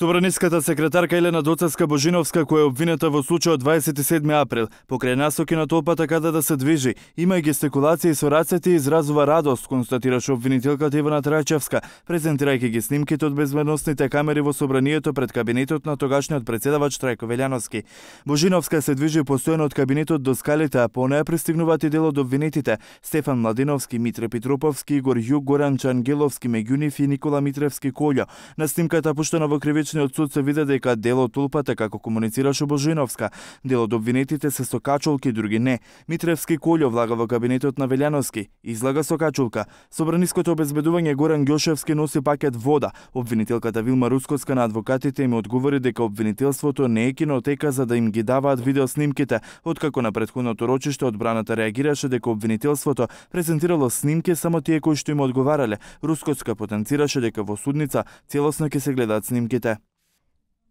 Собраниската секретарка Елена Доцевска-Божиновска, која е обвинета во случајот 27 април, покрај насоки на толпата каде да се движи, има и гестикулации со рацете и изразува радост, констатираше обвинителката Ивана Трајчевска, презентирајќи ги снимките од безбедносните камери во собранието пред кабинетот на тогашниот председавач Трајко Велјановски. Божиновска се движи постојано од кабинетот до скалите, а по неа пристигнуваат и дел од обвинетите: Стефан Младиновски, Митре Петроповски, Игор Југ, Горан Чангеловски, Меѓунив и Никола Митревски Колјо. На снимката пуштена во кривичниот суд се виде дека дел од толпата, како комуницираше Божиновска, дел од обвинетите се со качулки, други не. Митревски Колјо влага во кабинетот на Велјановски, излага со качулка. Собраниското обезбедување Горан Ѓошевски носи пакет вода. Обвинителката Вилма Рускоска на адвокатите им одговори дека обвинителството не е кинотека за да им ги даваат видеоснимките, откако на претходното рочиште одбраната реагираше дека обвинителството презентирало снимки само тие кои што им одговарале. Рускоска потенцираше дека во судница целосно ќе се гледаат снимките.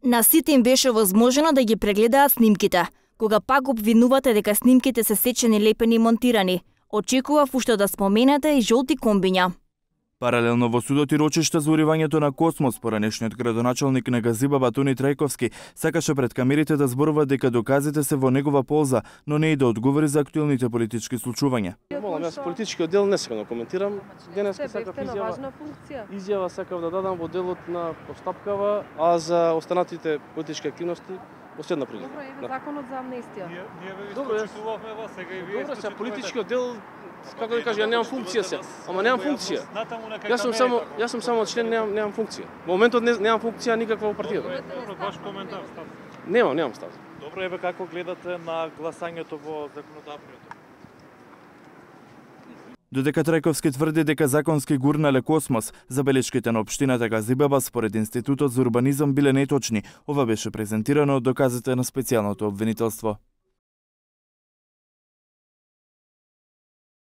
На сите им беше возможно да ги прегледаат снимките. Кога пак обвинувате дека снимките се сечени, лепени и монтирани, очекував уште да споменете и жолти комбиња. Паралелно во судот и рочиште за уривањето на Космос, поранешниот градоначалник на Газиба Тони Трајковски сакаше пред камерите да зборува дека доказите се во негова полза, но не и да одговори за актуелните политички случувања. Молам, јас политички оддел не сакам да коментирам. Денеска сакав изјава сакав да дадам во делот на постапкава, а за останатите политички активности последна прилика. Добро, има законот за амнестија. Ние ве исклучувавме вас, сега и вие. Добро, се политички оддел, како да кажа, ја немам функција се. Ама немам функција. Јас сум само член, немам функција. Во моментот немам функција никаква во партијата. Добро, ваш коментар, став. Немам став. Добро, еве како гледате на гласањето во законодавниот? Додека Трајковски тврди дека законски гурнале Космос, забелешките на општината Газибаба според Институтот за урбанизам биле неточни. Ова беше презентирано од доказите на специјалното обвинителство.